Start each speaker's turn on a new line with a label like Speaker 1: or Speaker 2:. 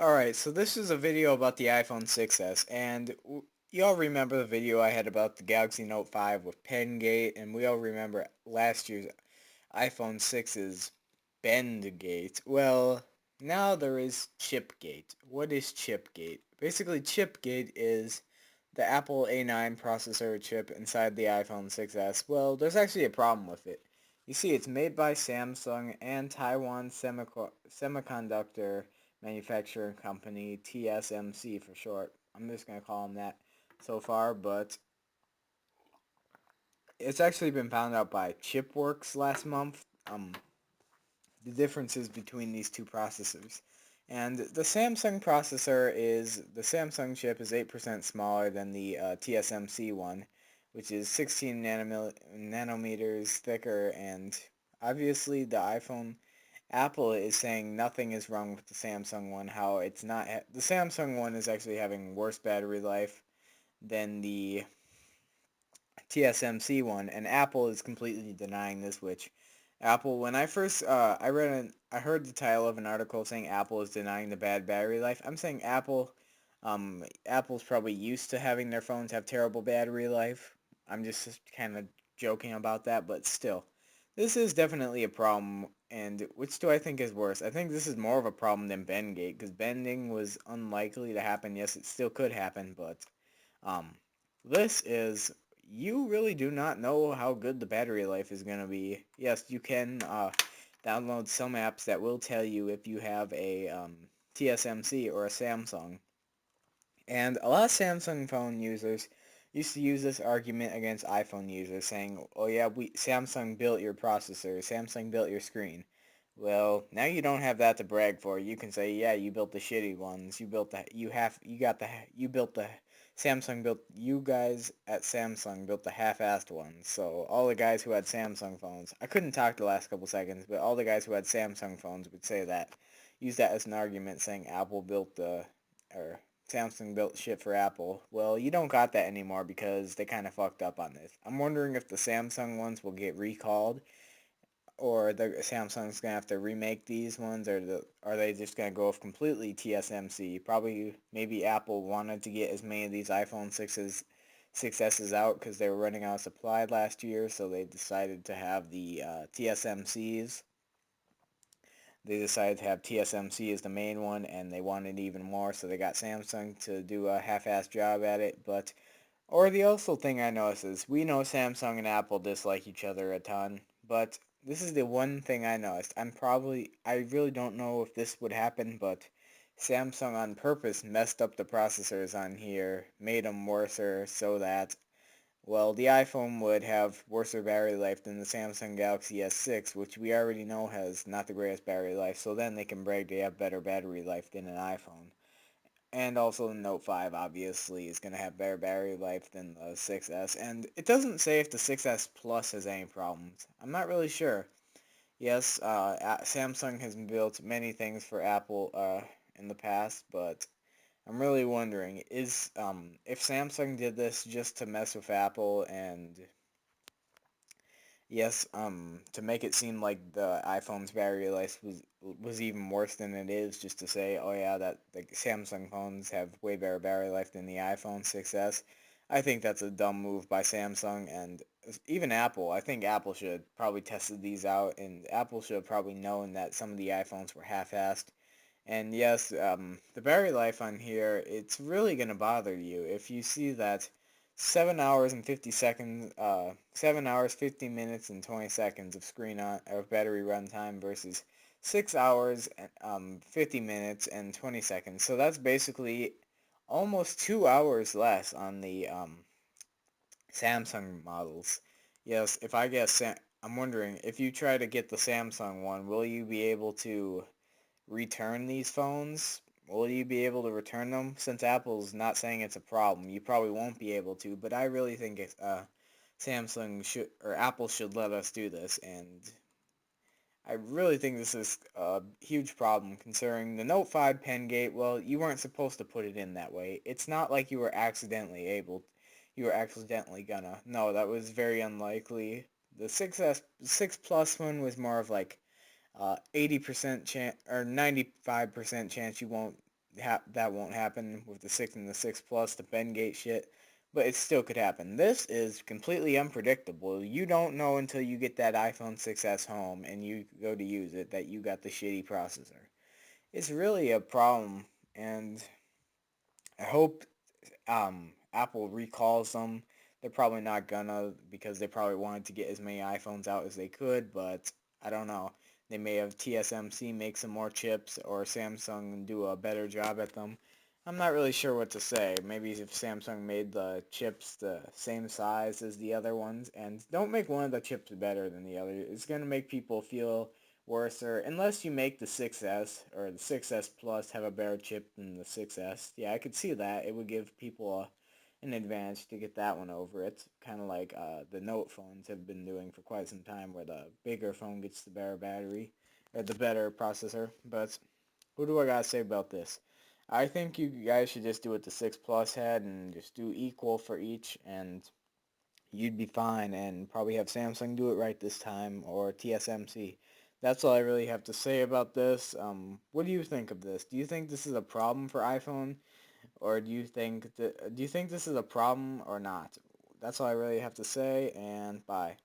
Speaker 1: Alright, so this is a video about the iPhone 6s, and y'all remember the video I had about the Galaxy Note 5 with PenGate, and we all remember last year's iPhone 6's BendGate. Well, now there is ChipGate. What is ChipGate? Basically, ChipGate is the Apple A9 processor chip inside the iPhone 6s. Well, there's actually a problem with it. You see, it's made by Samsung and Taiwan Semiconductor Manufacturing Company, TSMC for short. I'm just going to call them that so far, but it's actually been found out by ChipWorks last month. The differences between these two processors. And the Samsung chip is 8% smaller than the TSMC one, which is 16 nanometers thicker, and obviously Apple is saying nothing is wrong with the Samsung one, how it's not, the Samsung one is actually having worse battery life than the TSMC one, and Apple is completely denying this, which Apple, when I first, I heard the title of an article saying Apple is denying the bad battery life. I'm saying Apple's probably used to having their phones have terrible battery life. I'm just kind of joking about that, but still. This is definitely a problem, and which do I think is worse? I think this is more of a problem than Bendgate, because bending was unlikely to happen. Yes, it still could happen, but um, this is, you really do not know how good the battery life is going to be. Yes, you can download some apps that will tell you if you have a TSMC or a Samsung. And a lot of Samsung phone users used to use this argument against iPhone users, saying, "Oh yeah, Samsung built your processor, Samsung built your screen." Well, now you don't have that to brag for. You can say, "Yeah, you built the shitty ones. You built the you guys at Samsung built the half-assed ones." So all the guys who had Samsung phones, I couldn't talk the last couple seconds, but all the guys who had Samsung phones would say that, use that as an argument, saying or Samsung built shit for Apple. Well, you don't got that anymore because they kind of fucked up on this. I'm wondering if the Samsung ones will get recalled, or the Samsung's gonna have to remake these ones, or are they just gonna go with completely TSMC? Probably, maybe Apple wanted to get as many of these iPhone 6s out because they were running out of supply last year, so they decided to have the TSMCs. They decided to have TSMC as the main one, and they wanted even more, so they got Samsung to do a half-assed job at it. But, or the also thing I noticed is, we know Samsung and Apple dislike each other a ton, but this is the one thing I noticed. I really don't know if this would happen, but Samsung on purpose messed up the processors on here, made them worser so that, well, the iPhone would have worse battery life than the Samsung Galaxy S6, which we already know has not the greatest battery life, so then they can brag they have better battery life than an iPhone. And also the Note 5, obviously, is going to have better battery life than the 6S. And it doesn't say if the 6S Plus has any problems. I'm not really sure. Yes, Samsung has built many things for Apple in the past, but I'm really wondering, is if Samsung did this just to mess with Apple, and yes, to make it seem like the iPhone's battery life was even worse than it is, just to say, oh yeah, that the Samsung phones have way better battery life than the iPhone 6s. I think that's a dumb move by Samsung, and even Apple. I think Apple should have probably tested these out, and Apple should have probably known that some of the iPhones were half-assed. And yes, the battery life on here, it's really going to bother you if you see that 7 hours and 50 seconds, 7 hours, 50 minutes, and 20 seconds of battery runtime versus 6 hours, 50 minutes, and 20 seconds. So that's basically almost 2 hours less on the Samsung models. Yes, if I guess, I'm wondering, if you try to get the Samsung one, will you be able to return these phones? Will you be able to return them? Since Apple's not saying it's a problem, you probably won't be able to, but I really think Samsung should, or Apple should let us do this, and I really think this is a huge problem considering the Note 5 pen gate. Well, you weren't supposed to put it in that way. It's not like you were accidentally gonna. No, that was very unlikely. The 6 Plus one was more of like 80% chance or 95% chance you won't that won't happen with the 6 and the 6 Plus, the Bengate shit, but it still could happen. This is completely unpredictable. You don't know until you get that iPhone 6s home and you go to use it that you got the shitty processor. It's really a problem, and I hope Apple recalls them. They're probably not gonna because they probably wanted to get as many iPhones out as they could, but I don't know. They may have TSMC make some more chips or Samsung do a better job at them. I'm not really sure what to say. Maybe if Samsung made the chips the same size as the other ones and don't make one of the chips better than the other, it's going to make people feel worse, or unless you make the 6S or the 6S Plus have a better chip than the 6S. Yeah, I could see that. It would give people an advantage to get that one over. It's kind of like the Note phones have been doing for quite some time, where the bigger phone gets the better battery, or the better processor. But what do I gotta say about this? I think you guys should just do what the 6 Plus had and just do equal for each, and you'd be fine, and probably have Samsung do it right this time, or TSMC. That's all I really have to say about this. What do you think of this? Do you think this is a problem for iPhone, or do you think this is a problem or not? That's all I really have to say, and bye.